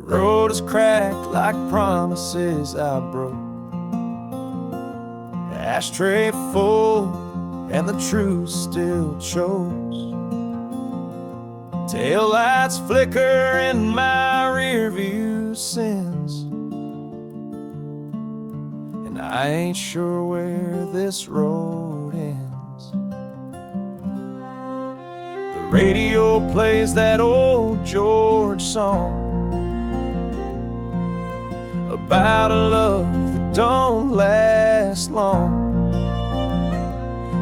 road is cracked like promises I broke. The ashtray full and the truth still chose. Tail lights flicker in my rear view sins, and I ain't sure where this road ends. The radio plays that old George song about a love that don't last long.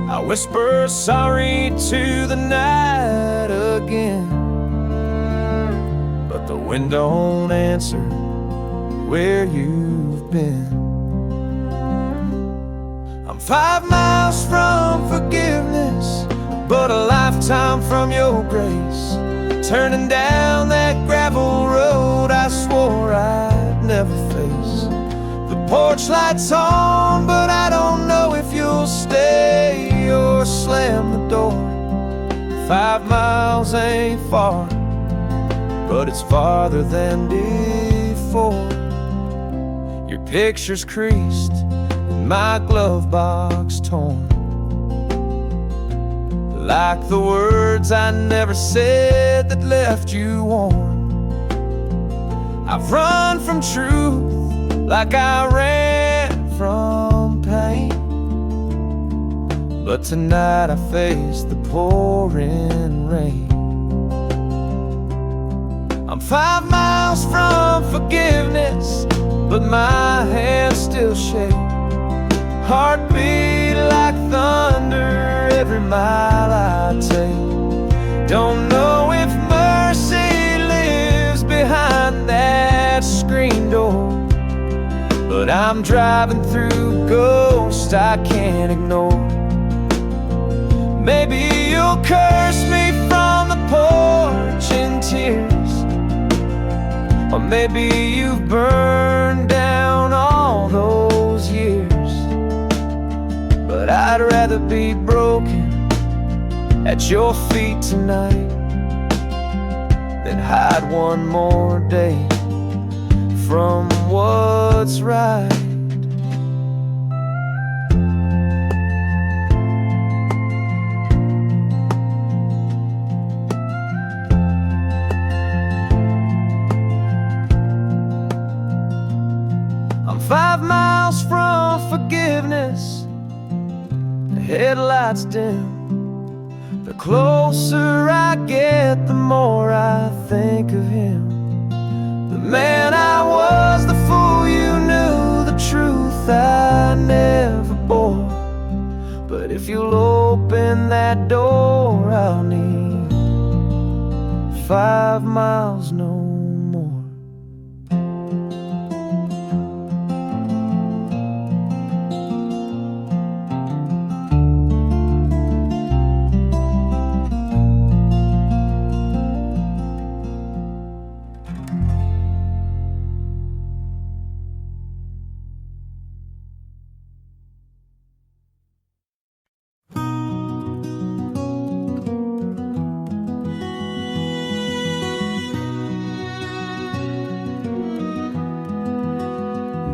I whisper sorry to the night again, but the wind don't answer where you've been. I'm 5 miles from forgiveness, but a lifetime from your grace. Turning down that gravel road I swore I'd never face. The porch light's on, but I don't know if you'll stay or slam the door. 5 miles ain't far, but it's farther than before. Your picture's creased and my glove box torn, like the words I never said that left you warm. I've run from truth like I ran from pain, but tonight I face the pouring rain. I'm 5 miles from forgiveness, but my hands still shake. Heartbeat like thunder every mile I take. Don't know if mercy lives behind that screen door, but I'm driving through ghosts I can't ignore. Maybe you'll curse me from the porch in tears, or maybe you've burned down all those years. But I'd rather be broken at your feet tonight than hide one more day from what's right. I'm 5 miles from forgiveness, the headlights dim. The closer I get, the more I think of him. The man I was, the fool you knew, the truth I never bore. But if you'll open that door, I'll need 5 miles no more.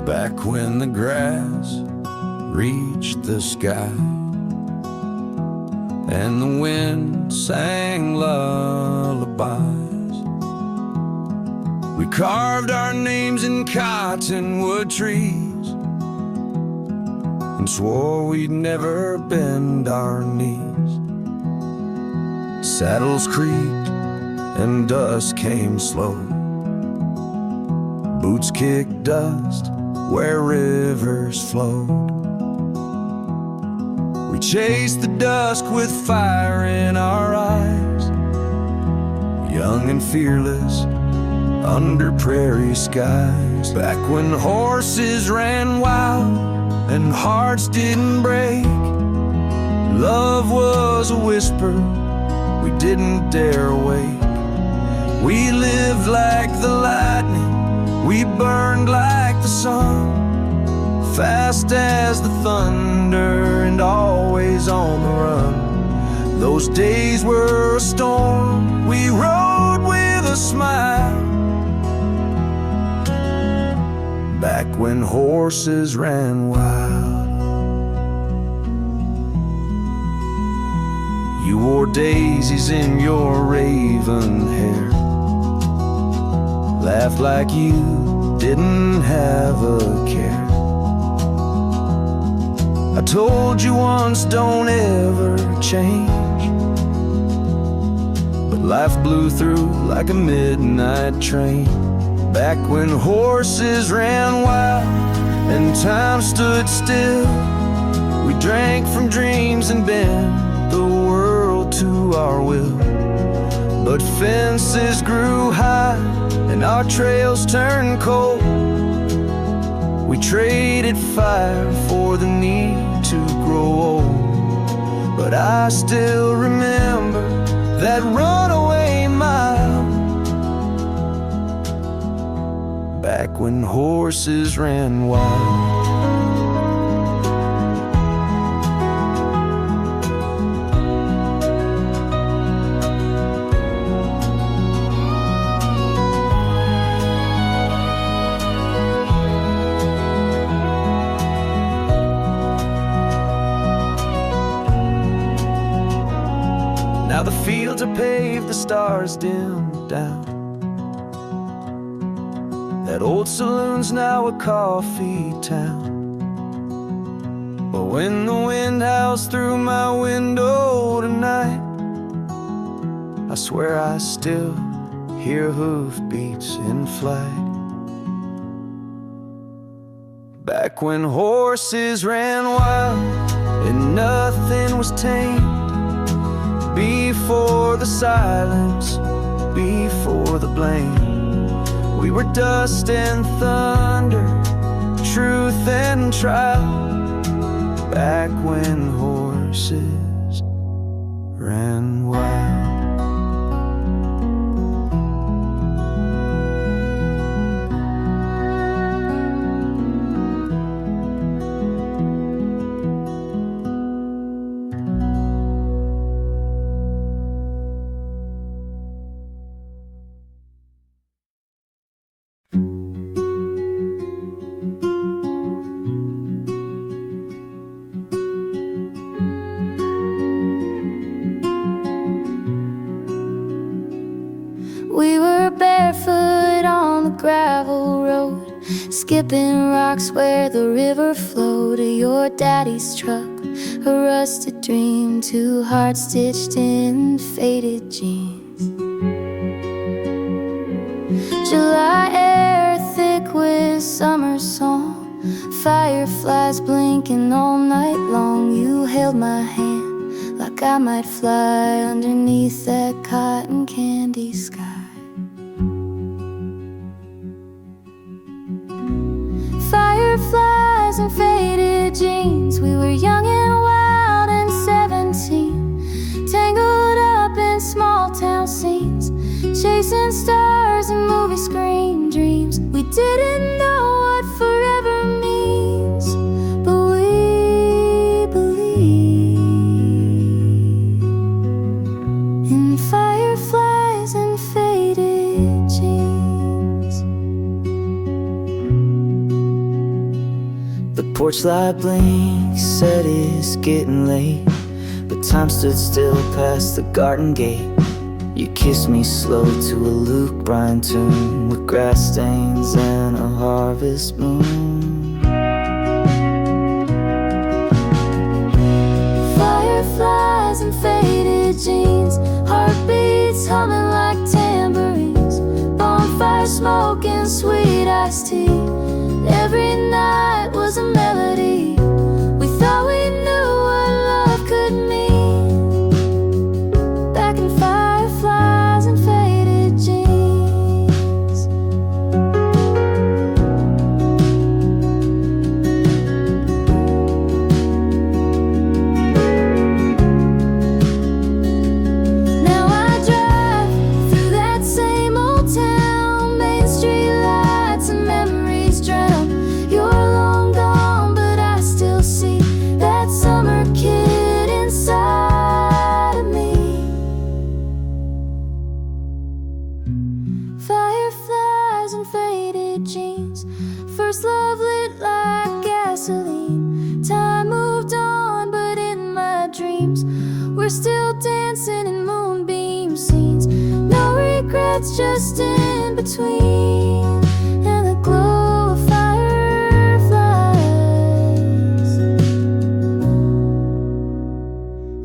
Back when the grass reached the sky and the wind sang lullabies, we carved our names in cottonwood trees and swore we'd never bend our knees. Saddles creaked and dust came slow, boots kicked dust where rivers flowed. We chased the dusk with fire in our eyes, young and fearless under prairie skies. Back when horses ran wild and hearts didn't break, love was a whisper we didn't dare wake. We lived like the lightning, we burned like the sun, fast as the thunder and always on the run. Those days were a storm, we rode with a smile, back when horses ran wild. You wore daisies in your raven hair, laughed like you didn't have a care. I told you once, don't ever change, but life blew through like a midnight train. Back when horses ran wild and time stood still, we drank from dreams and bent the world to our will. But fences grew high and our trails turned cold. We traded fire for the need to grow old. But I still remember that runaway mile, back when horses ran wild. Now the fields are paved, the stars dim down. That old saloon's now a coffee town. But when the wind howls through my window tonight, I swear I still hear hoofbeats in flight. Back when horses ran wild and nothing was tame, before the silence, before the blame, we were dust and thunder, truth and trial. Back when horses ran wild. We were barefoot on the gravel road, skipping rocks where the river flowed to your daddy's truck, a rusted dream, two hearts stitched in faded jeans. July air thick with summer song, fireflies blinking all night long. You held my hand like I might fly underneath that cotton candy sky. Fireflies and faded jeans, we were young and wild and 17, tangled up in small town scenes, chasing stars and movie screen dreams. We didn't know what forever means, but we believe in fireflies and faded jeans. The porch light blinks, said it's getting late, but time stood still past the garden gate. You kissed me slow to a Luke Bryan tune, with grass stains and a harvest moon. Fireflies and faded jeans, heartbeats humming like tambourines, bonfire smoke and sweet iced tea. Every night was a melody. We thought we knew what love could mean, back in fireflies and faded jeans. Now I drive through that same old town, Main Street lights and memories drown. You're long gone, but I still see that summer kid inside of me. Fireflies and faded jeans, First love lit like gasoline. Time moved on, but in my dreams we're still dancing in moonbeam scenes. No regrets, just in between, and the glow of fireflies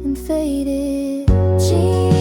and faded jeans.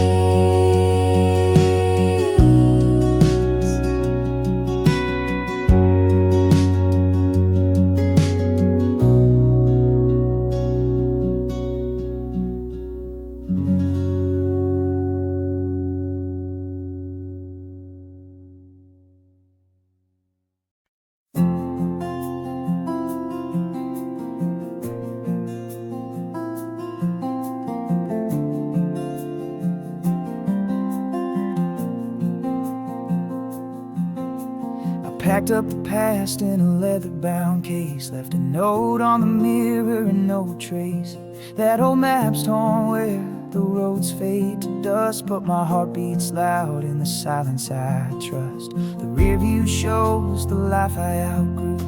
Packed up the past in a leather-bound case, left a note on the mirror and no trace. That old map's torn where the roads fade to dust, but my heart beats loud in the silence I trust. The rear view shows the life I outgrew,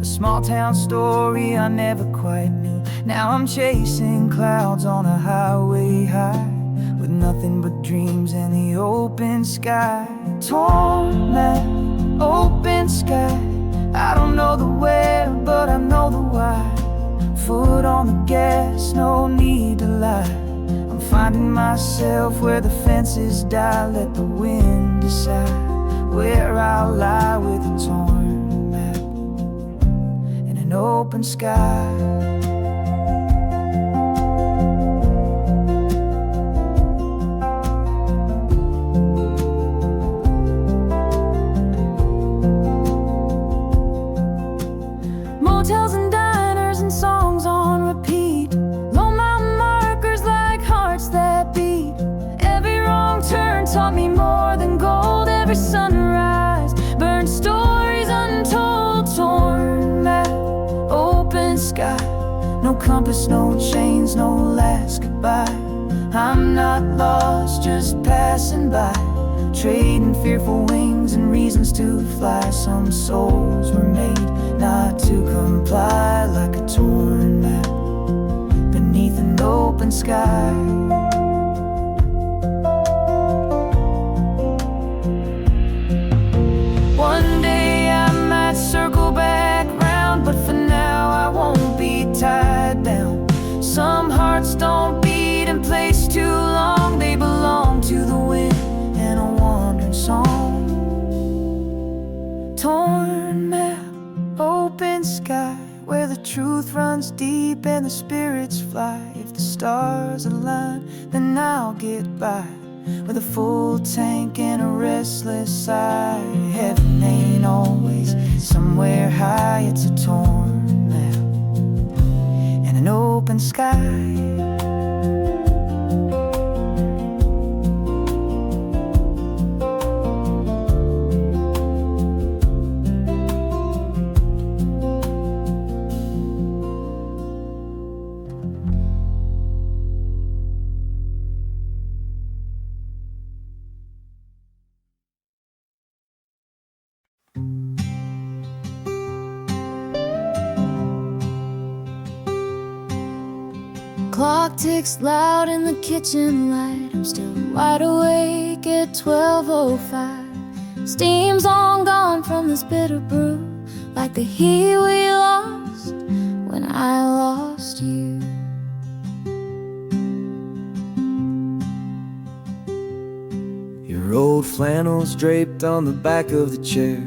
a small town story I never quite knew. Now I'm chasing clouds on a highway high, with nothing but dreams in the open sky. Torn map, open sky. I don't know the where, but I know the why. Foot on the gas, no need to lie. I'm finding myself where the fences die. Let the wind decide where I'll lie, with a torn map and an open sky. Hotels and diners and songs on repeat. Low mountain markers like hearts that beat. Every wrong turn taught me more than gold. Every sunrise burned stories untold. Torn map, open sky. No compass, no chains, no last goodbye. I'm not lost, just passing by, trading fearful wings and reasons to fly. Some souls were made not to comply, like a torn map beneath an open sky. One day I might circle back round, but for now I won't be tied down. Some hearts don't beat in place too long. They belong to the wind and a wandering song. Torn map, open sky, where the truth runs deep and the spirits fly. If the stars align, then I'll get by, with a full tank and a restless sigh. Heaven ain't always somewhere high. It's a torn map and an open sky. Clock ticks loud in the kitchen light. I'm still wide awake at 12:05. Steam's long gone from this bitter brew, like the heat we lost when I lost you. Your old flannel's draped on the back of the chair.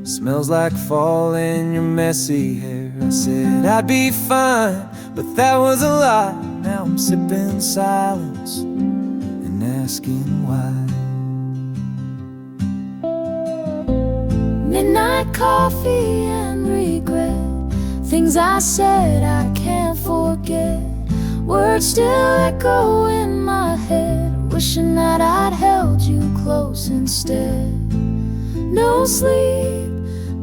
Smells like fall in your messy hair. I said I'd be fine, but that was a lie. Now I'm sipping silence and asking why. Midnight coffee and regret, things I said I can't forget. Words still echo in my head, wishing that I'd held you close instead. No sleep,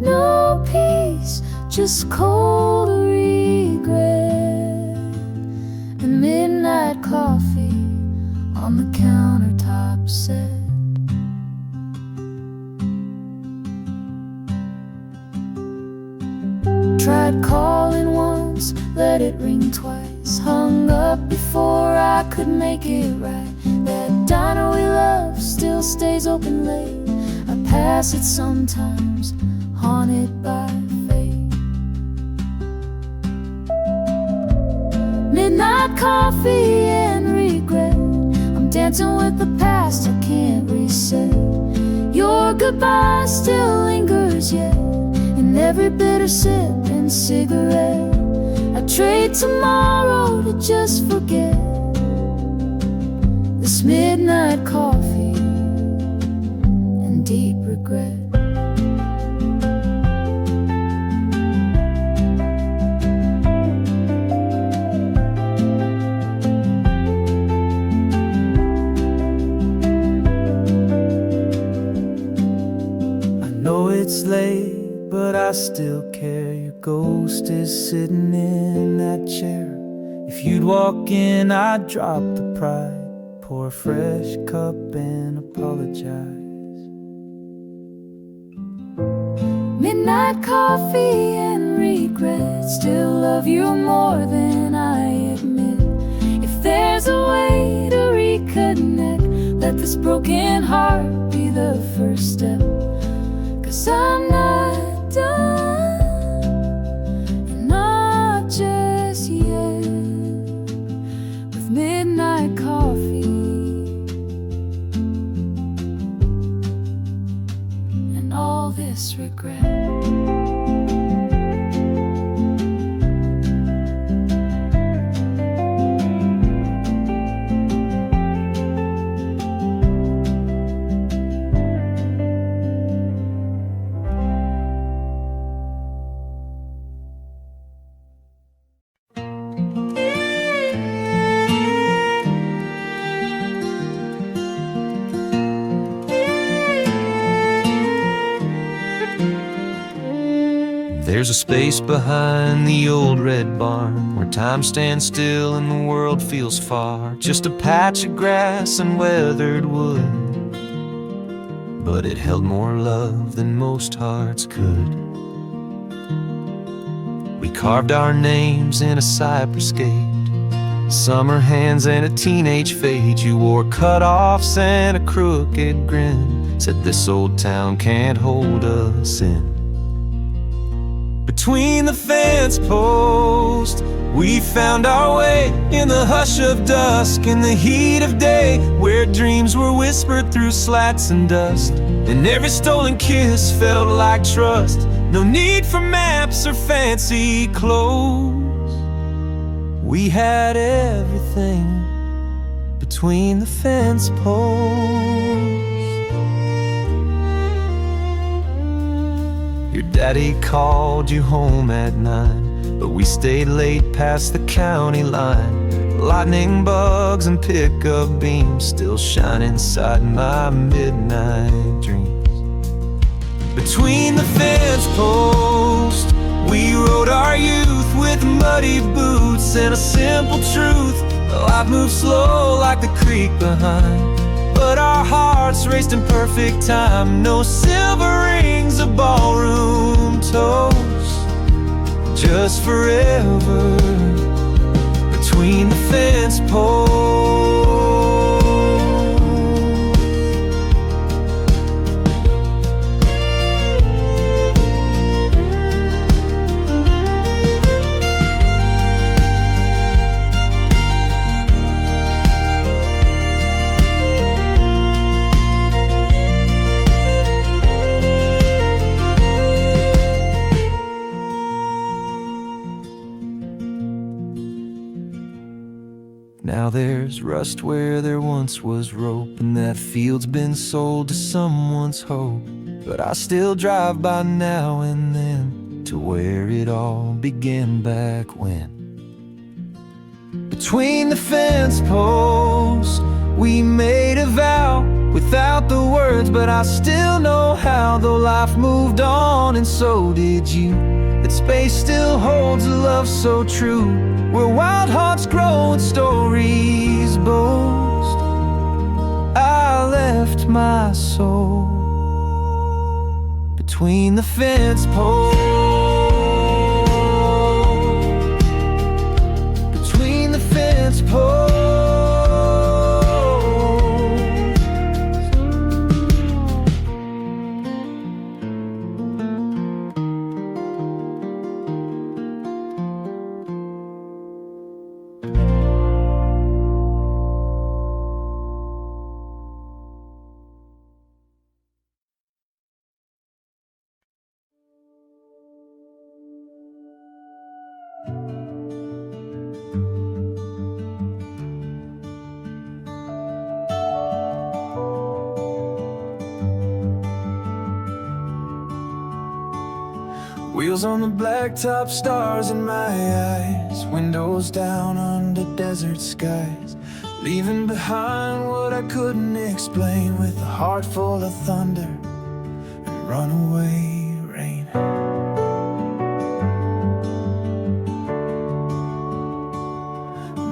no peace, just cold regret. And midnight coffee on the countertop set. tried calling once, let it ring twice, hung up before I could make it right. That diner we love still stays open late. I pass it sometimes, haunted by fate. Midnight coffee and regret, I'm dancing with the past I can't reset. Your goodbye still lingers yet, in every bitter sip and cigarette. I trade tomorrow to just forget this midnight coffee and deep regret. It's late, but I still care. Your ghost is sitting in that chair. If you'd walk in, I'd drop the pride, pour a fresh cup and apologize. Midnight coffee and regret, still love you more than I admit. If there's a way to reconnect, let this broken heart be the first step. 'Cause I'm not done, and not just yet, with midnight coffee and all this regret. There's a space behind the old red barn where time stands still and the world feels far. Just a patch of grass and weathered wood, but it held more love than most hearts could. We carved our names in a cypress gate, summer hands and a teenage fade. You wore cut-offs and a crooked grin, said this old town can't hold us in. Between the fence posts, we found our way in the hush of dusk, in the heat of day, where dreams were whispered through slats and dust, and every stolen kiss felt like trust. No need for maps or fancy clothes, we had everything between the fence posts. Your daddy called you home at 9, but we stayed late past the county line. Lightning bugs and pickup beams still shine inside my midnight dreams. Between the fence posts, we rode our youth with muddy boots and a simple truth: life moves slow like the creek behind, but our hearts raced in perfect time. No silver rings or ballroom toast, just forever between the fence posts. Now there's rust where there once was rope, and that field's been sold to someone's hope. But I still drive by now and then to where it all began back when. Between the fence posts, we made a vow without the words, but I still know how. Though life moved on and so did you, that space still holds a love so true, where wild hearts grow and stories boast. I left my soul between the fence posts. Wheels on the blacktop, stars in my eyes, windows down under desert skies, leaving behind what I couldn't explain, with a heart full of thunder and runaway rain.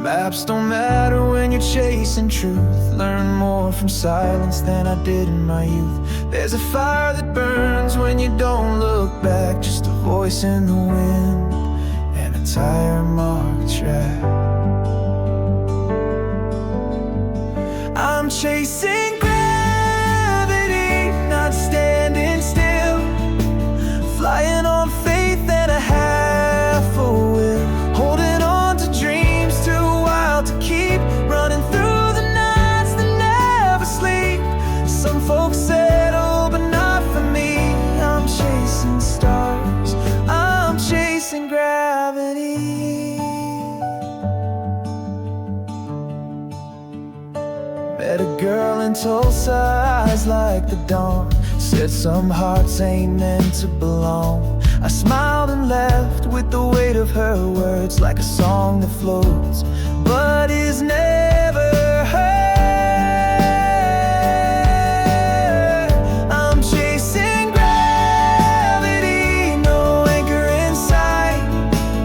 Maps don't matter when you're chasing truth. Learn more from silence than I did in my youth. There's a fire that burns when you don't look back, just a voice in the wind and a tire-marked track. I'm chasing gravity, not standing still, flying on faith and a half a will, holding on to dreams too wild to keep, running through the nights that never sleep. Some folks settle, but not for me. I'm chasing stars, I'm chasing gravity. Met a girl in Tulsa, eyes like the dawn, said some hearts ain't meant to belong. I smiled and left with the weight of her words, like a song that floats but is never heard. I'm chasing gravity, no anchor in sight,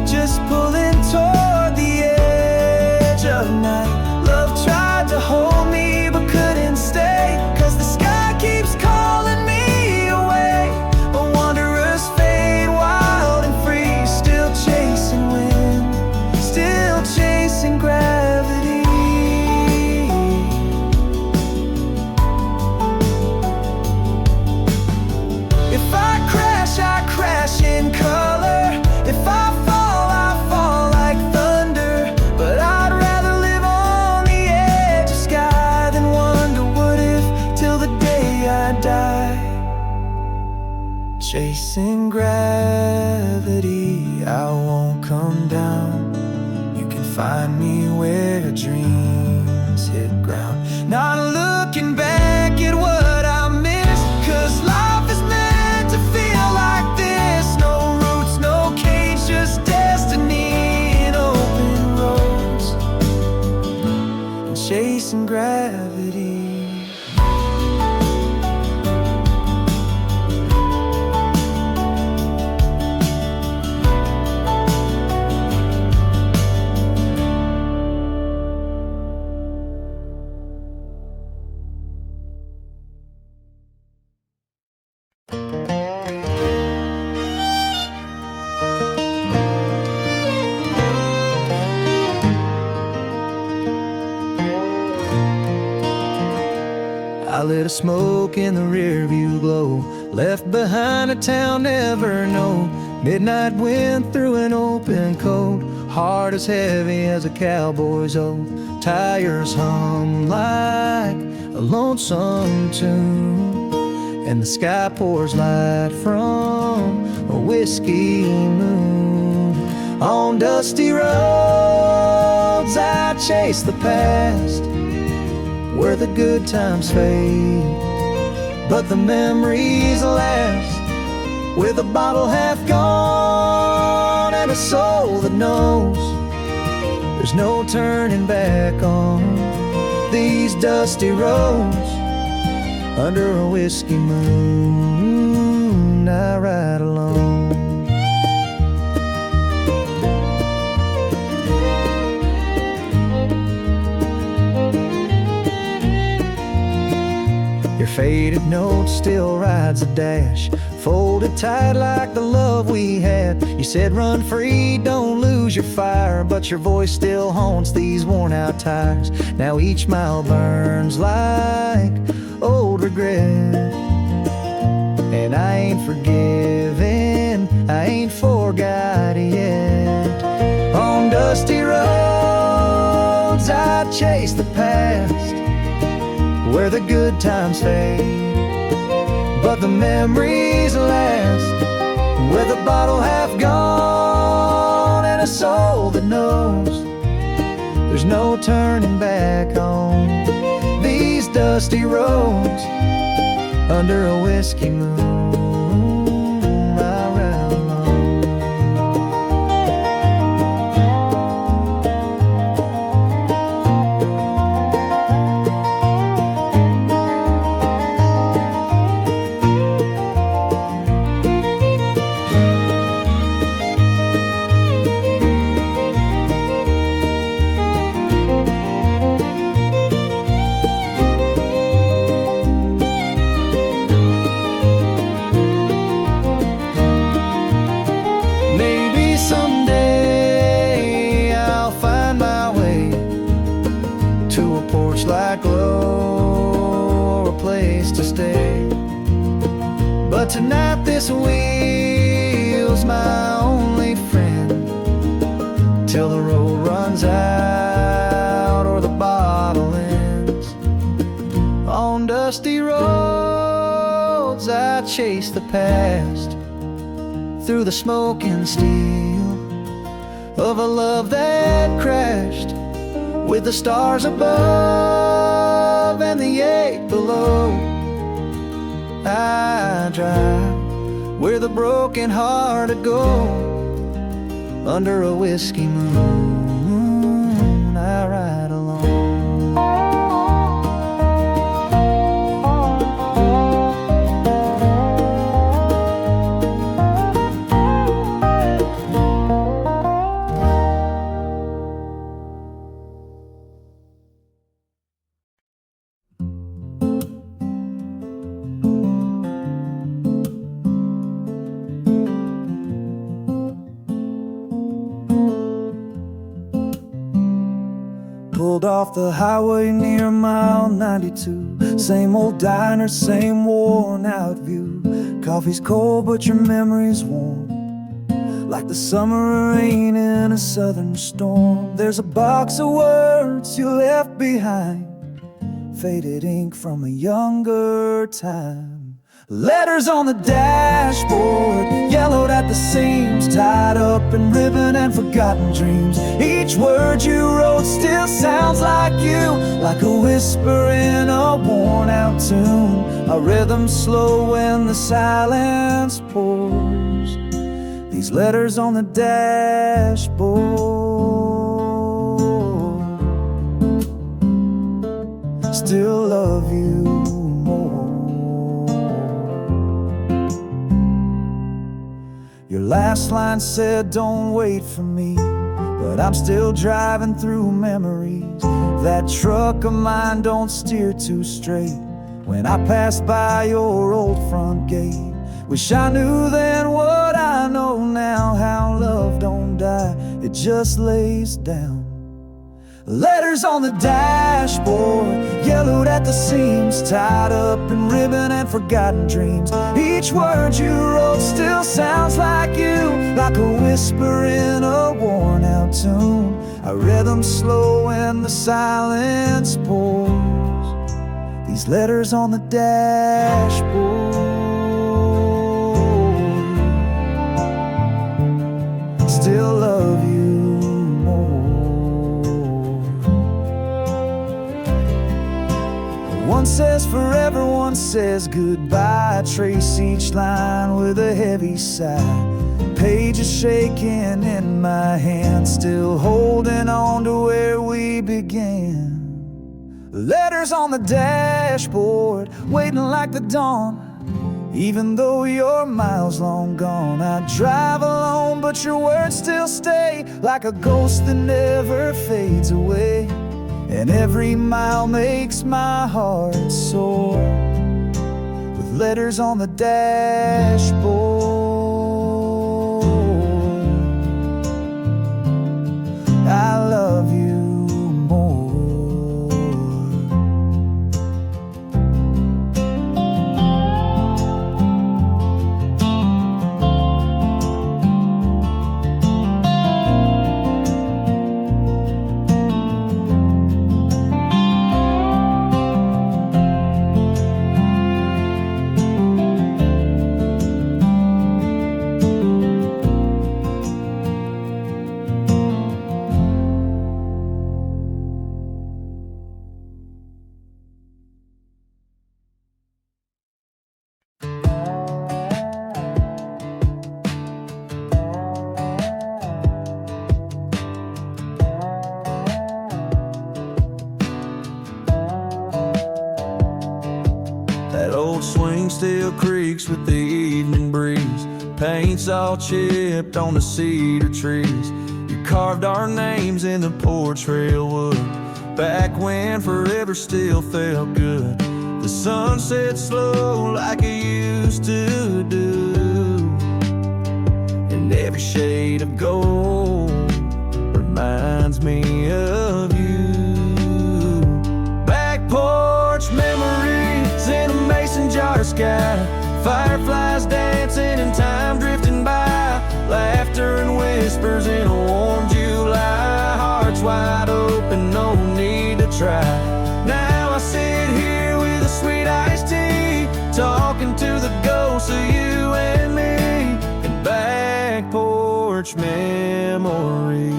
just pulling toward the edge of night. Love tried to hold me but couldn't stay, 'cause the sky keeps calling me away. A wanderer's fate, wild and free, still chasing wind, still chasing gravity. If I crash in color. If I fall like thunder. But I'd rather live on the edge of sky than wonder what if, till the day I die. Chasing gravity, I won't come down. You can find me where dreams hit ground. Not looking back at what I missed, 'cause life is meant to feel like this. No roots, no cage, just destiny and open roads, and chasing gravity. I lit a smoke in the rearview glow, left behind a town never known. Midnight wind through an open coat, heart as heavy as a cowboy's oath. Tires hum like a lonesome tune, and the sky pours light from a whiskey moon. On dusty roads I chase the past, where the good times fade, but the memories last. With a bottle half gone and a soul that knows there's no turning back on these dusty roads. Under a whiskey moon I ride alone. Your faded note still rides a dash, folded tight like the love we had. You said run free, don't lose your fire, but your voice still haunts these worn out tires. Now each mile burns like old regret, and I ain't forgiven, I ain't forgot yet. On dusty roads I chase the past, where the good times fade, but the memories last. With a bottle half gone and a soul that knows there's no turning back on these dusty roads. Under a whiskey moon I ride alone. this wheel's my only friend, till the road runs out or the bottle ends. On dusty roads I chase the past, through the smoke and steel of a love that crashed, with the stars above and the ache below. I drive where the broken hearted go, under a whiskey moon I ride alone. Pulled off the highway near mile 92. Same old diner, same worn out view. Coffee's cold but your memory's warm, like the summer rain in a southern storm. There's a box of words you left behind, faded ink from a younger time. Letters on the dashboard, yellowed at the seams, tied up in ribbon and forgotten dreams. Each word you wrote still sounds like you, like a whisper in a worn out tune, a rhythm slow when the silence pours. These letters on the dashboard still love you more. Your last line said, don't wait for me, but I'm still driving through memories. That truck of mine don't steer too straight when I pass by your old front gate. Wish I knew then what I know now, how love don't die, it just lays down. Letters on the dashboard, yellowed at the seams, tied up in ribbon and forgotten dreams. Each word you wrote still sounds like you, like a whisper in a worn out tune. I read them slow when the silence pours. These letters on the dashboard still love you. One says forever, one says goodbye. I trace each line with a heavy sigh. Pages shaking in my hand, still holding on to where we began. Letters on the dashboard, waiting like the dawn. Even though you're miles long gone, I drive alone, but your words still stay, like a ghost that never fades away. And every mile makes my heart sore, with letters on the dashboard. I love you more. That old swing still creaks with the evening breeze. Paint's all chipped on the cedar trees. You carved our names in the porch rail wood, back when forever still felt good. The sun set slow like it used to do, and every shade of gold reminds me of you. Back porch memories in a mason jar sky, fireflies dance dancing and time drifting by. Laughter and whispers in a warm July. Hearts wide open, no need to try. Now I sit here with a sweet iced tea, talking to the ghosts of you and me, in back porch memories.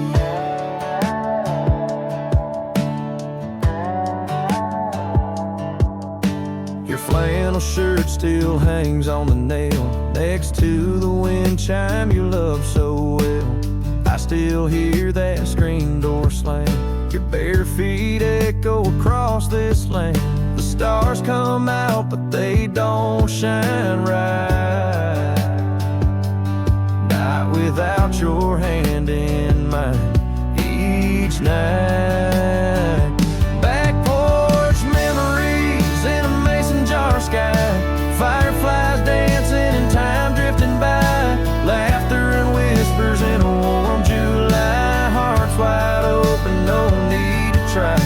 Your flannel shirt still hangs on the nail next to the wind chime you love so well. I still hear that screen door slam. Your bare feet echo across this land. The stars come out, but they don't shine right. Night without your hand in mine each night. Back porch memories in a mason jar sky. Fireflies dancing and time drifting by. Laughter and whispers in a warm July. Hearts wide open, no need to try.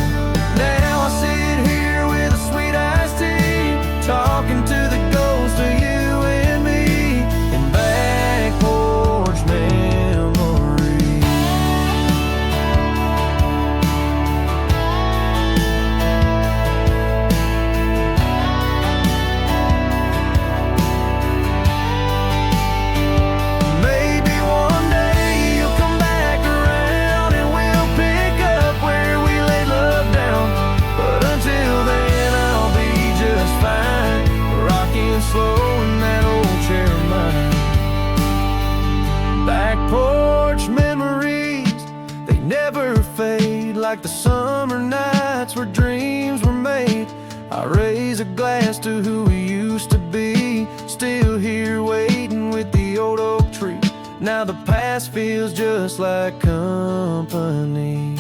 Now I sit here with a sweet iced tea, talking to the ghost of you and me, in back porch memories. Maybe one day you'll come back around and we'll pick up where we laid love down. But until then I'll be just fine, rocking slow in that old chair of mine. Back porch memories, they never fade, like the summer nights where dreams were made. I raise a glass to who we used to be, still here waiting with the old oak tree. Now the past feels just like company,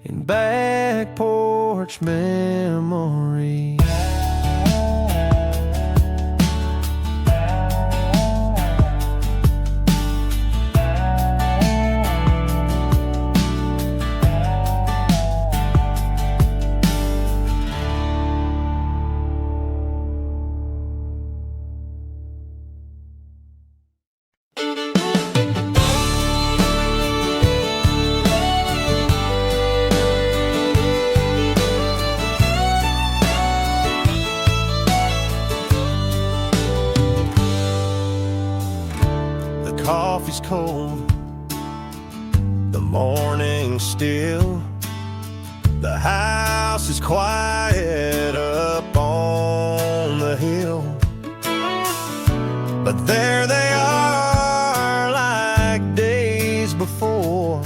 in back porch memories. Coffee's cold, the morning's still, the house is quiet up on the hill. But there they are, like days before,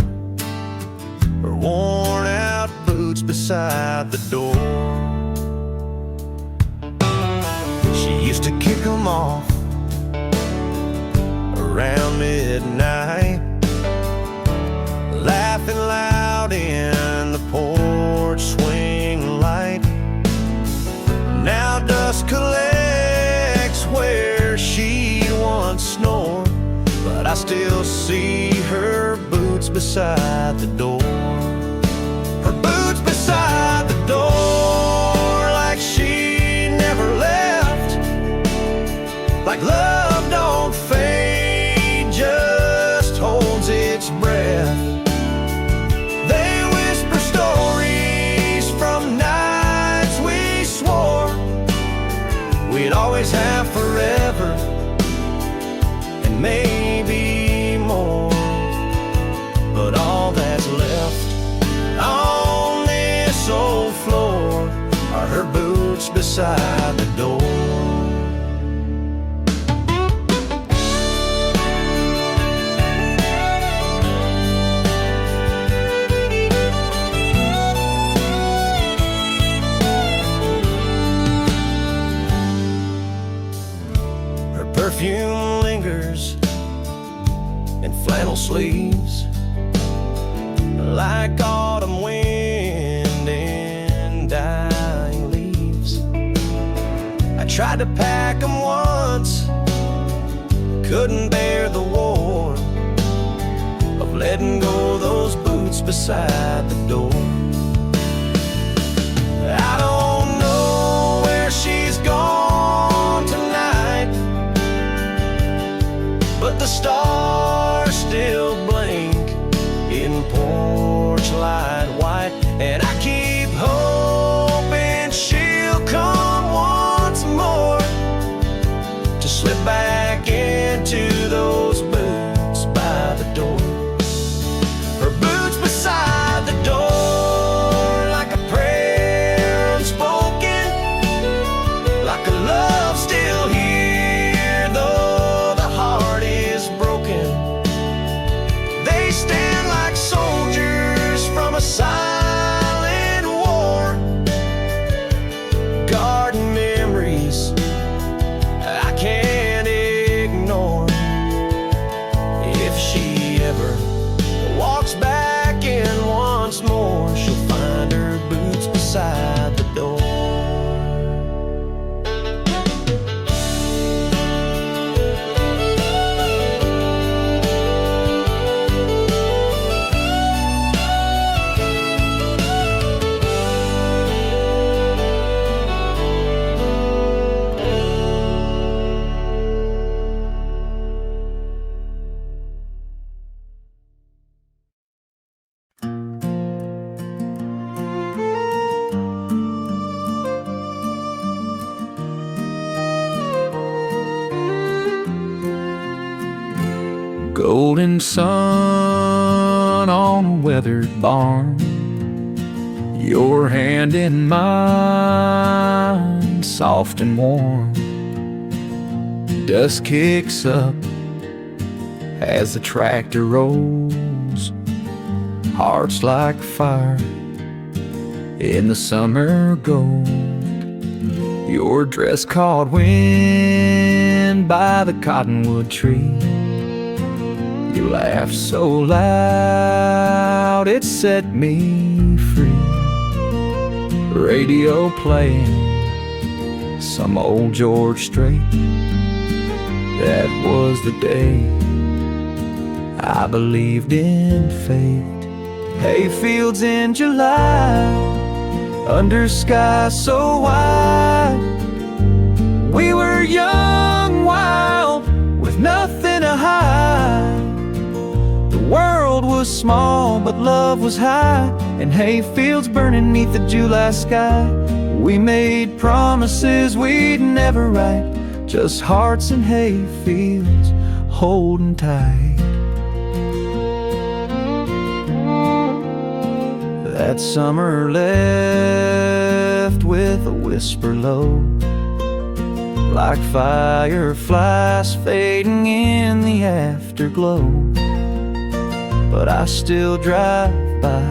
her worn out boots beside the door. She used to kick them off around midnight, laughing loud in the porch swing light. Now dust collects where she once snored, but I still see her boots beside the door. Her boots beside the door, like she never left, like love don't fade, just holds its breath. They whisper stories from nights we swore we'd always have forever, and maybe more. But all that's left on this old floor are her boots beside the door. Perfume lingers in flannel sleeves, like autumn wind in dying leaves. I tried to pack them once, couldn't bear the warmth of letting go those boots beside the door. I don't know where she's gone, but the stars still blink in porch light white. And I keep hoping she'll come once more to slip back into those boots by the door. Her boots beside the door, like a prayer unspoken, like a love still here, though the heart is broken. They stand like soldiers from a silent war, guarding memories I can't ignore. If she ever walks back in once more, she'll find her boots beside the door. Golden sun on a weathered barn, your hand in mine, soft and warm. Dust kicks up as the tractor rolls, hearts like fire in the summer gold. Your dress caught wind by the cottonwood tree. You laughed so loud it set me free. Radio playing some old George Strait. That was the day I believed in fate. Hayfields in July, under sky so wide. We were young, wild, with nothing to hide. The world was small, but love was high, and hayfields burning neath the July sky. We made promises we'd never write, just hearts and hayfields holding tight. That summer left with a whisper low, like fireflies fading in the afterglow. But I still drive by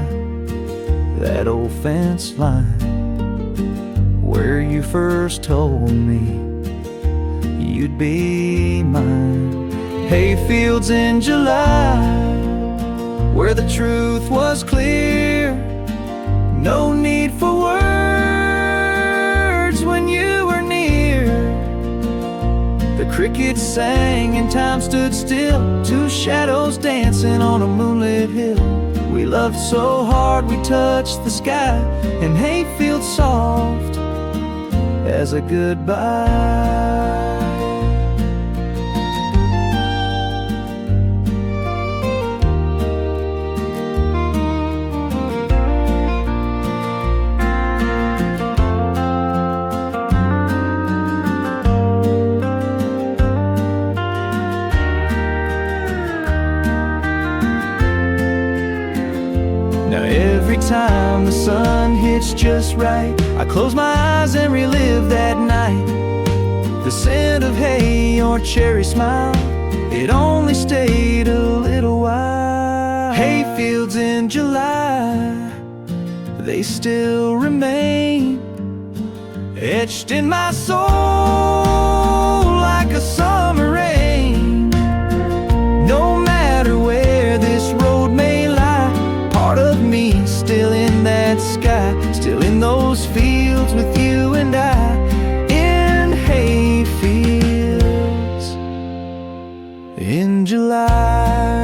that old fence line where you first told me you'd be mine. Hayfields in July, where the truth was clear. No need for words when you were near. The crickets sang and time stood still, two shadows dancing on a moonlit hill. We loved so hard we touched the sky, and hayfields soft as a goodbye. Every time the sun hits just right, I close my eyes and relive that night. The scent of hay, your cherry smile, it only stayed a little while. Hayfields in July, they still remain etched in my soul like a summer rain. No matter where this road may lie, part of me still in that sky, still in those fields with you and I, in hayfields in July.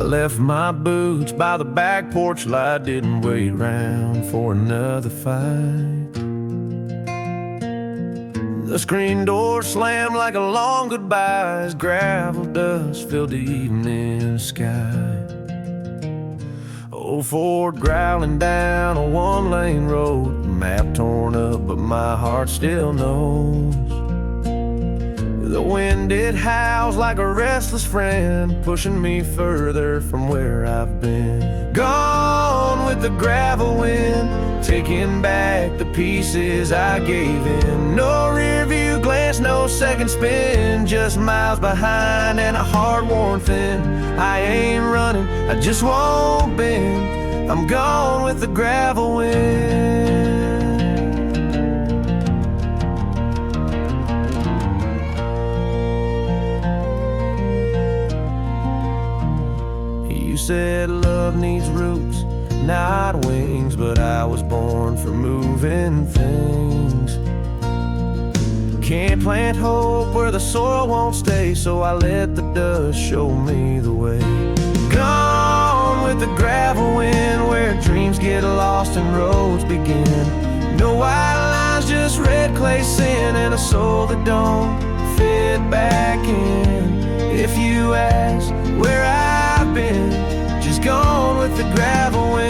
left my boots by the back porch light, didn't wait around for another fight. The screen door slammed like a long goodbye as gravel dust filled the evening sky. Old Ford growling down a one-lane road, map torn up but my heart still knows. The wind, it howls like a restless friend, pushing me further from where I've been. Gone with the gravel wind, taking back the pieces I gave in. No rear view glance, no second spin, just miles behind and a heart worn thin. I ain't running, I just won't bend. I'm gone with the gravel wind. You said love needs roots, not wings, but I was born for moving things. Can't plant hope where the soil won't stay, so I let the dust show me the way. Gone with the gravel wind, where dreams get lost and roads begin. No white lines, just red clay sand, and a soul that don't fit back in. If you ask where I've been, just gone with the gravel wind.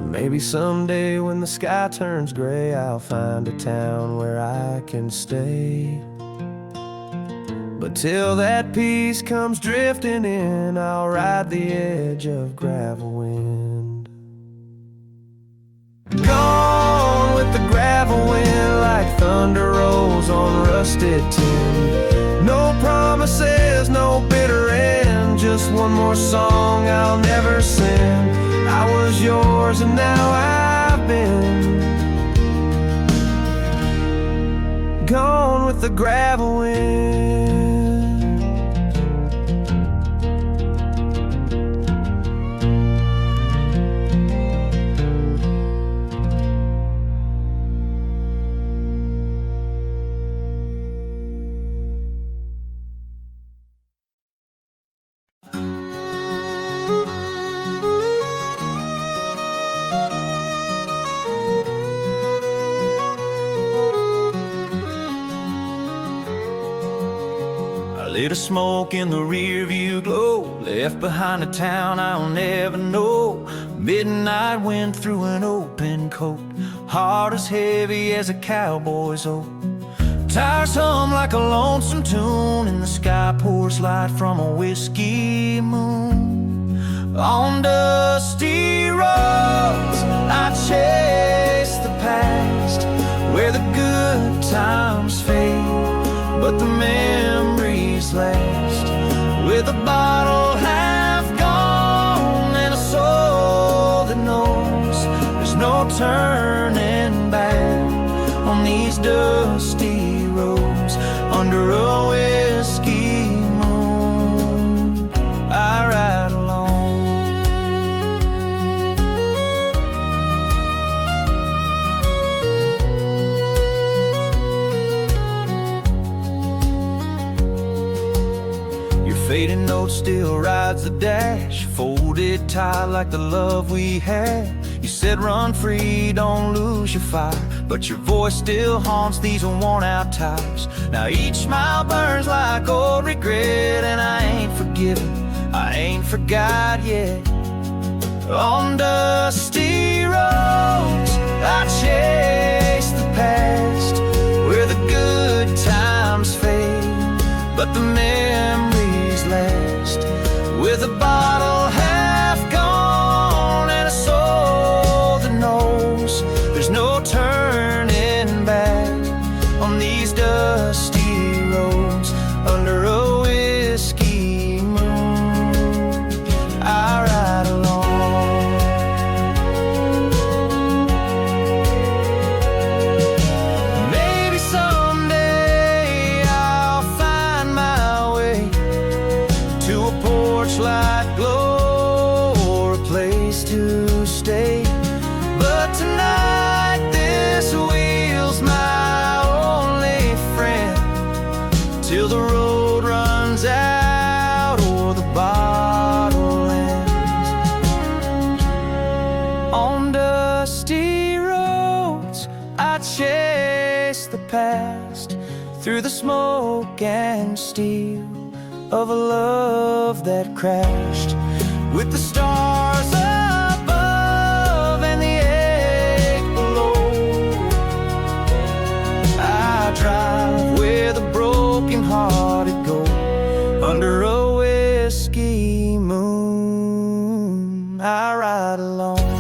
Maybe someday when the sky turns gray, I'll find a town where I can stay. But till that peace comes drifting in, I'll ride the edge of gravel wind. Gone with the gravel wind, like thunder rolls on rusted tin. No promises, no bitter end, just one more song I'll never sing. I was yours and now I've been gone with the gravel wind. Lit a smoke in the rear view glow, left behind a town I'll never know. Midnight wind through an open coat, heart as heavy as a cowboy's oat. Tires hum like a lonesome tune, and the sky pours light from a whiskey moon. On dusty roads I chase the past, where the good times fade, but the memories last. With a bottle half gone and a soul that knows there's no turning back on these dusty roads. Under a whiskey moon I ride alone. Fading note still rides the dash, folded tight like the love we had. You said run free, don't lose your fire, but your voice still haunts these worn out tires. Now each mile burns like old regret, and I ain't forgiven, I ain't forgot yet. On dusty roads I chase the past, where the good times fade, but the memories last. With a bottle half gone and a soul that knows there's no turning back on these dusty roads. Under a whiskey moon I ride alone. Maybe past, through the smoke and steel of a love that crashed. With the stars above and the ache below, I drive where the broken-hearted go, under a whiskey moon I ride alone.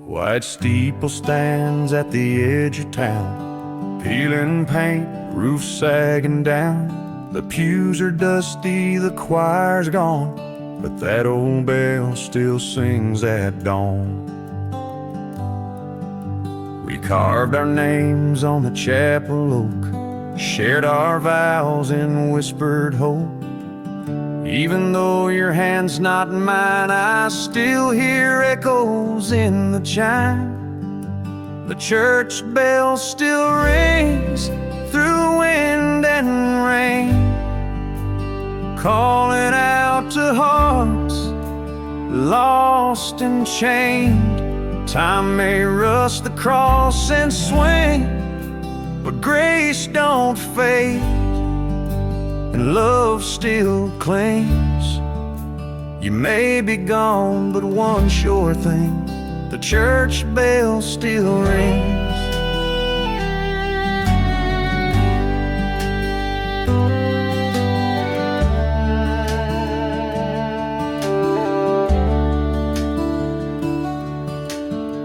White steeple stands at the edge of town, peeling paint, roof sagging down. The pews are dusty, the choir's gone, but that old bell still sings at dawn. We carved our names on the chapel oak, shared our vows in whispered hope. Even though your hand's not in mine, I still hear echoes in the chime. The church bell still rings through wind and rain, calling out to hearts lost and chained. Time may rust the cross and swing, but grace don't fade, and love still clings. You may be gone, but one sure thing, the church bell still rings.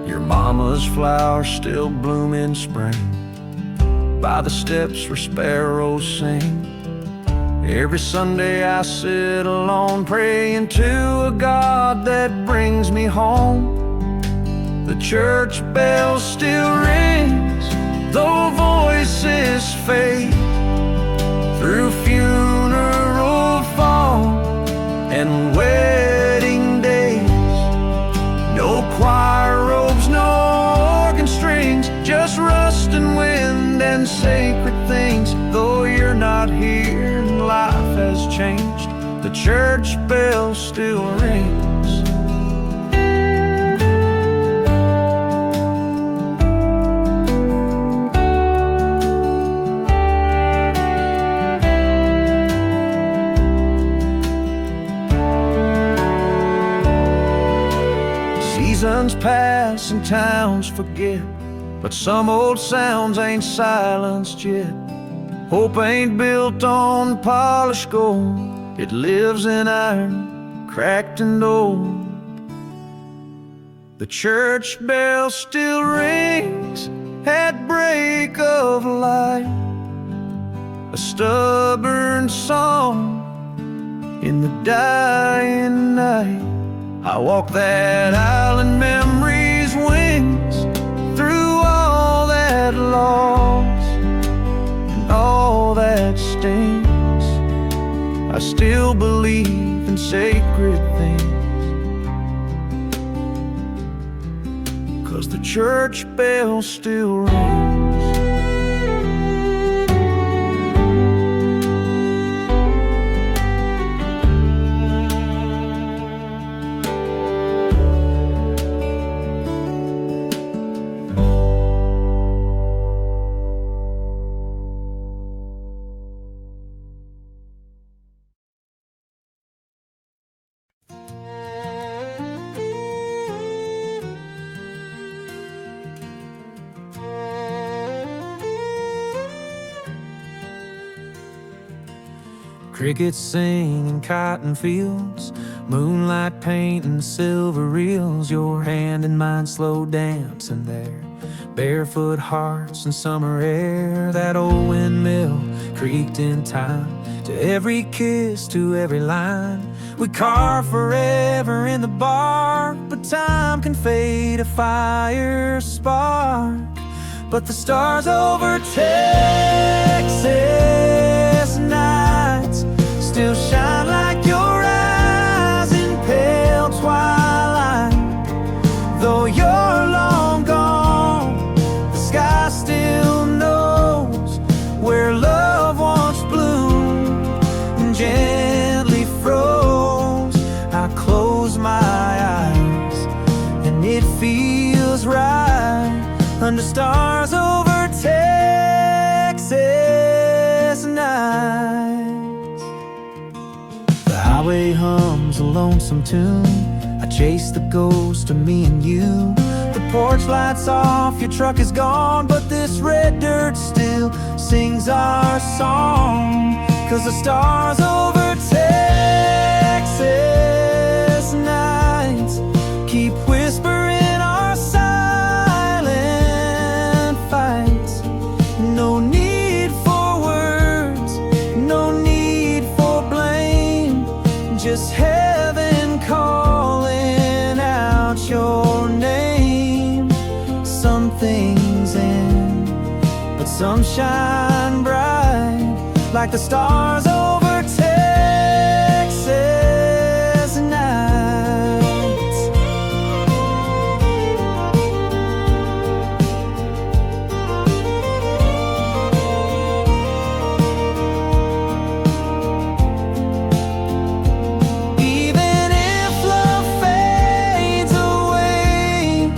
Your mama's flowers still bloom in spring, by the steps where sparrows sing. Every Sunday I sit alone, praying to a God that brings me home. The church bell still rings, though voices fade, through funeral fall and wedding days. No choir robes, no organ strings, just rust and wind and sacred things. Though you're not here and life has changed, the church bell still rings. Seasons pass and towns forget, but some old sounds ain't silenced yet. Hope ain't built on polished gold, it lives in iron, cracked and old. The church bell still rings at break of light, a stubborn song in the dying night. I walk that aisle in memory's wings, through all that loss and all that stings. I still believe in sacred things, 'cause the church bell still rings. Crickets sing in cotton fields, moonlight painting silver reels. Your hand and mine slow dancing there, barefoot hearts in summer air. That old windmill creaked in time, to every kiss, to every line. We carve forever in the bark, but time can fade a fire spark. But the stars over Texas nights still shine like your eyes in pale twilight. Though you're long gone, the sky still knows where love once bloomed and gently froze. I close my eyes and it feels right under stars over Texas nights. The highway hums a lonesome tune. I chase the ghost of me and you. The porch lights off, your truck is gone, but this red dirt still sings our song. 'Cause the stars over Texas nights keep whispering our silent fights. No need for words, no need for blame, just heaven calling out your name. Some things end, but some shine bright like the stars over Texas nights. Even if love fades away,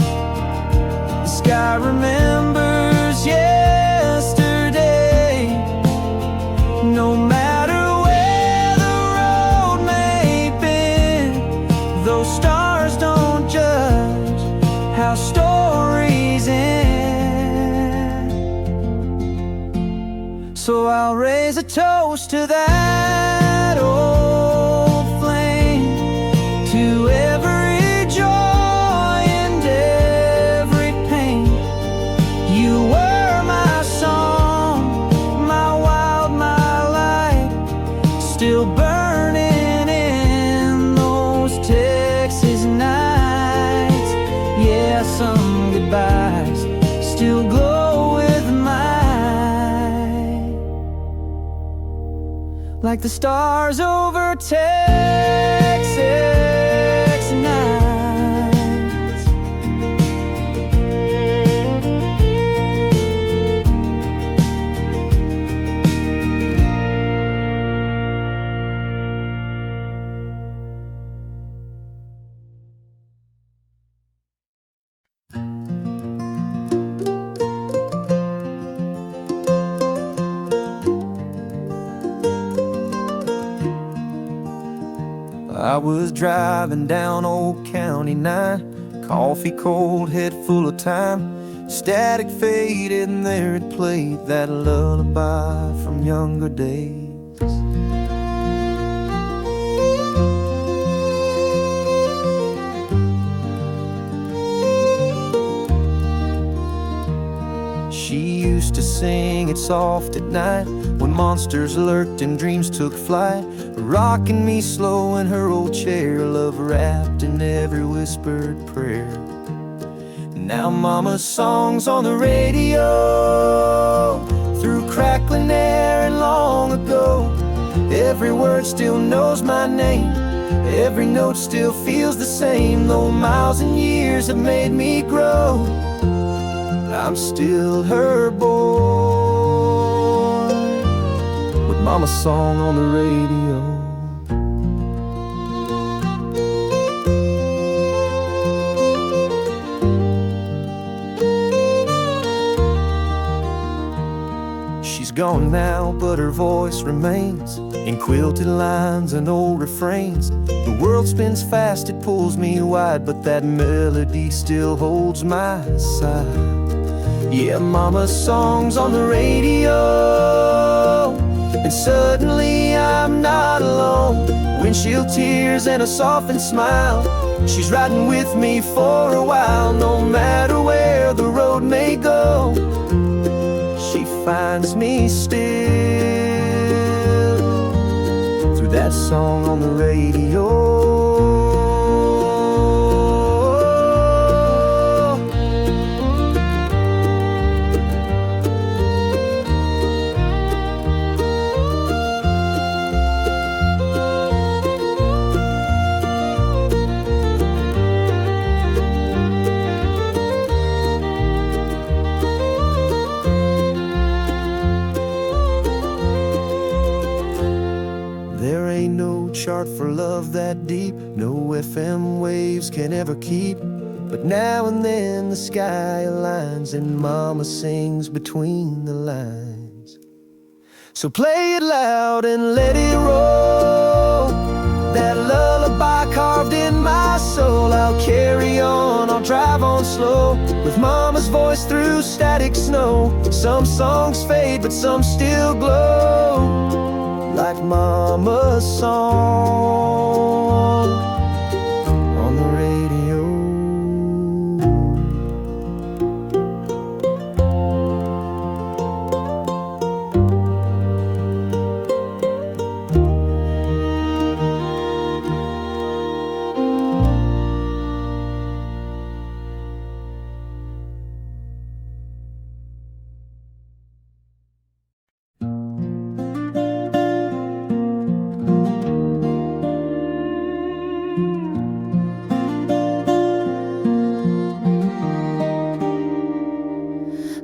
the sky remembers yesterday. No matter where the road may bend, those stars don't judge how stories end. So I'll raise a toast to that old flame, to every joy and every pain. You were my song, my wild, my light, still burning in those Texas nights. Yeah, some goodbyes still glow with mine, like the stars over Texas nights. I was driving down Old County 9, coffee cold, head full of time. Static faded and there it played that lullaby from younger days. She used to sing it soft at night when monsters lurked and dreams took flight, rocking me slow in her old chair, love wrapped in every whispered prayer. Now mama's songs on the radio, through crackling air and long ago. Every word still knows my name, every note still feels the same. Though miles and years have made me grow, I'm still her boy, with mama's song on the radio. She's gone now, but her voice remains in quilted lines and old refrains. The world spins fast, it pulls me wide, but that melody still holds my side. Yeah, mama's song's on the radio, and suddenly I'm not alone. Windshield tears and a softened smile, she's riding with me for a while. No matter where the road may go, she finds me still through that song on the radio. heart for love that deep no FM waves can ever keep. But now and then the sky aligns and Mama sings between the lines. So play it loud and let it roll, that lullaby carved in my soul. I'll carry on, I'll drive on slow, with Mama's voice through static snow. Some songs fade, but some still glow, like Mama's song on the radio.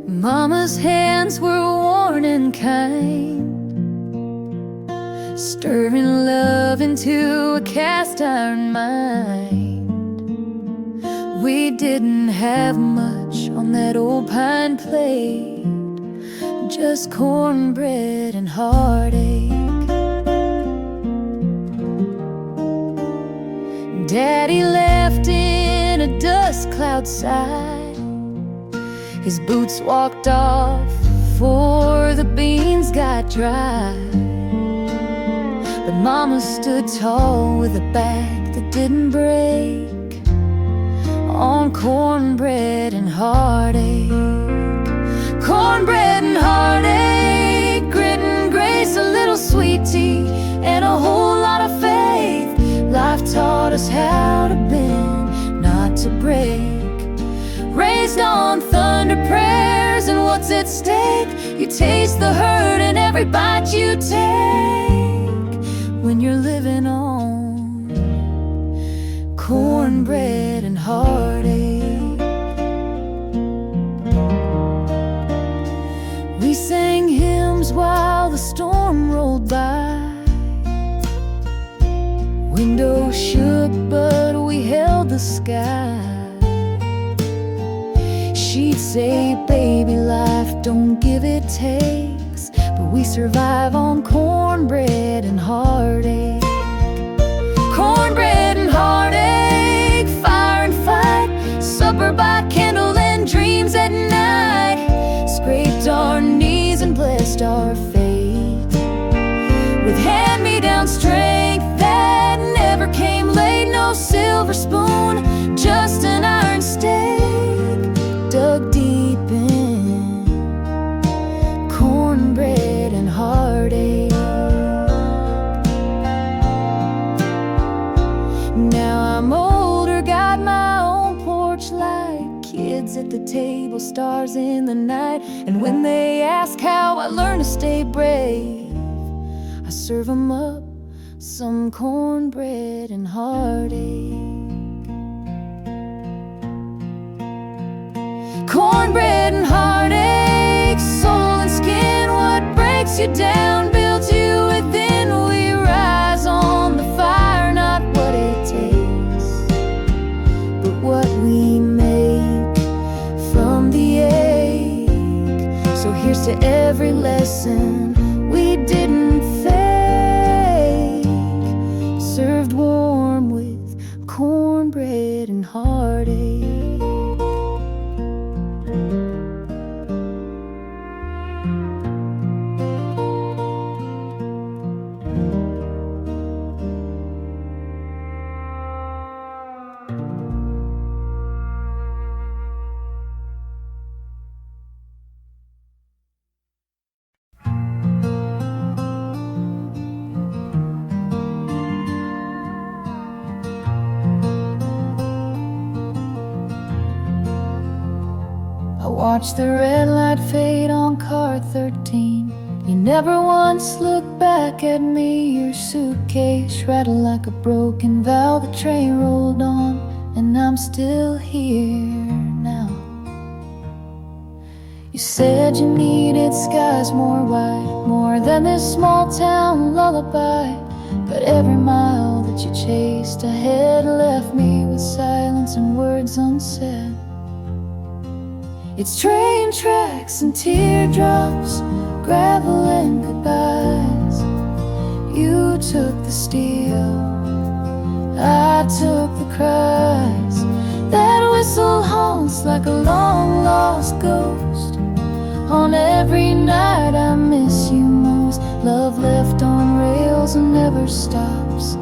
Mama's hands were worn and kind, stirring love into a cast iron mind. We didn't have much on that old pine plate, just cornbread and heartache. Daddy left in a dust cloud sigh. His boots walked off before the beans got dry. But Mama stood tall with a back that didn't break, on cornbread and heartache. Cornbread and heartache, grit and grace, a little sweet tea, and a whole lot of faith. Life taught us how to bend, not to break. Raised on thunder prayers and what's at stake. You taste the hurt in every bite you take, when you're living on cornbread and heartache. We sang hymns while the storm rolled by. Windows shook, but we held the sky. She'd say, baby, life don't give, it takes, but we survive on cornbread and heartache. Cornbread and heartache, fire and fight, supper by candle and dreams at night. Scraped our knees and blessed our fate with hand-me-down strength that never came late. No silver spoon, just an iron stake dug deep in cornbread and heartache. Now I'm older, got my own porch light, kids at the table, stars in the night. And when they ask how I learned to stay brave, I serve them up some cornbread and heartache. Cornbread and heartache, soul and skin, what breaks you down builds you within. We rise on the fire, not what it takes, but what we make from the ache. So here's to every lesson we didn't fake, served warm with cornbread and heartache. Watch the red light fade on car 13. You never once looked back at me. Your suitcase rattled like a broken valve. The train rolled on, and I'm still here now. You said you needed skies more wide, more than this small town lullaby. But every mile you chased ahead left me with silence and words unsaid. It's train tracks and teardrops, gravel and goodbyes. You took the steel, I took the cries. That whistle haunts like a long lost ghost. On every night I miss you most. Love left on rails and never stops.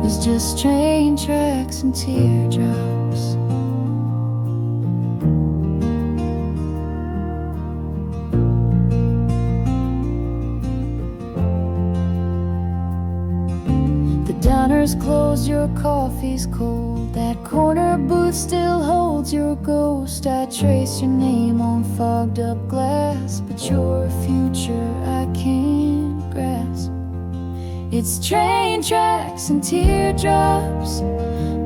It's just train tracks and teardrops. The diner's closed, your coffee's cold. That corner booth still holds your ghost. I trace your name on fogged up glass, but your future I can't grasp. It's train tracks and teardrops,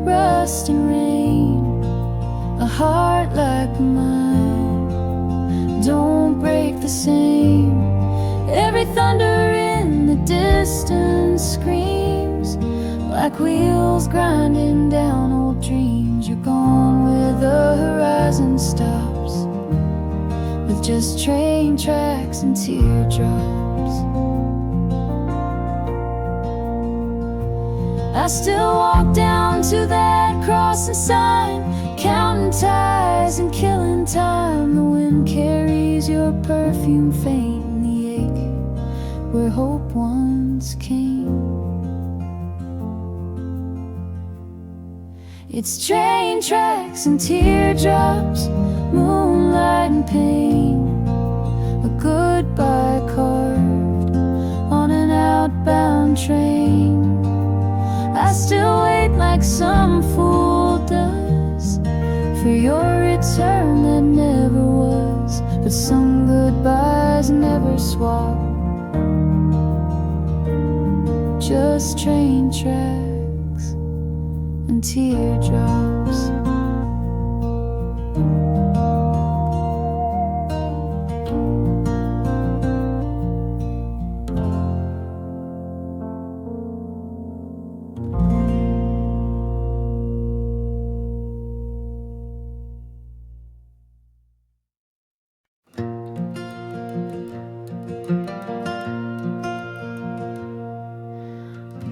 rust and rain. A heart like mine don't break the same. Every thunder in the distance screams like wheels grinding down old dreams. You're gone where the horizon stops, with just train tracks and teardrops. I still walk down to that crossing sign, counting ties and killing time. The wind carries your perfume faint in the ache where hope once came. It's train tracks and teardrops, moonlight and pain. A goodbye carved on an outbound train. I still wait like some fool does for your return that never was. But some goodbyes never swap, just train tracks and teardrops.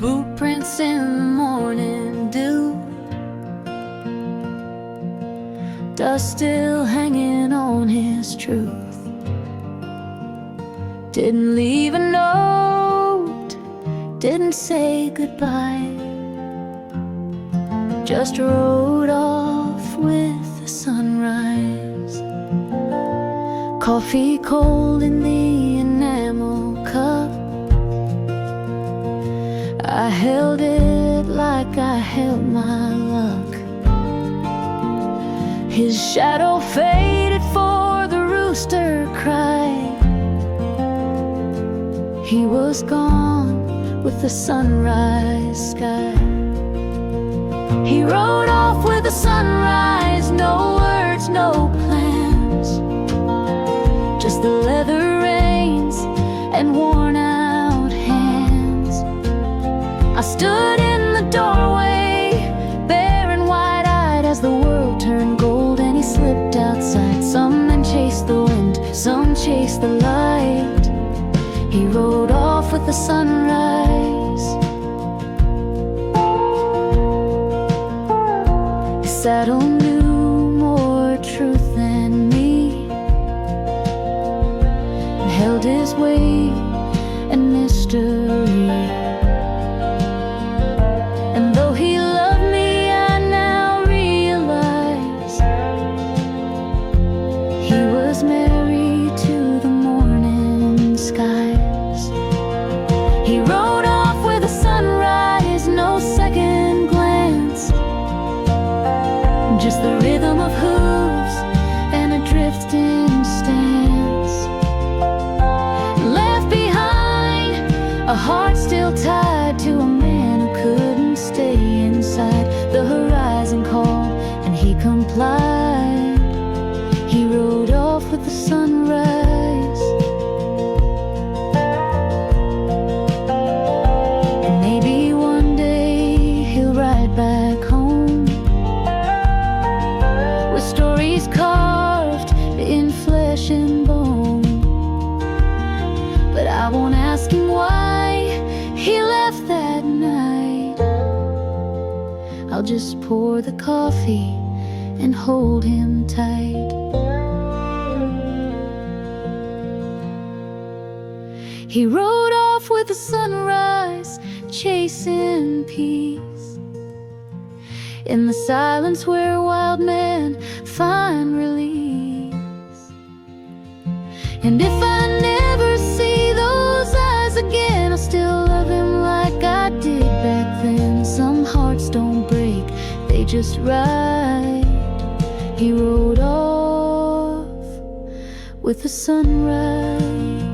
Boot prints in the morning dew, dust still hanging on his truth. Didn't leave a note, didn't say goodbye, just rode off with the sunrise. Coffee cold in the enamel cup, I held it like I held my luck. His shadow faded for the rooster cried. He was gone with the sunrise sky. He rode off with the sunrise, no words, no plans, just the leather reins and worn out hands. I stood in the doorway, bare and wide-eyed as the world turned gold, and he slipped outside. Some men chased the wind, some chased the light. He rode off with the sunrise. His saddle knew more truth than me, and held his weight and mystery. Just the rhythm of hooves and a drifting stance. Left behind a heart still tied to a man who couldn't stay inside. The horizon called and he complied. He rode off with the sunrise. And maybe one day just pour the coffee and hold him tight. He rode off with the sunrise, chasing peace in the silence where wild men find release. And if I never see those eyes again, I'll still love him like I did back then. Some hearts don't break, they just ride. He rode off with the sunrise.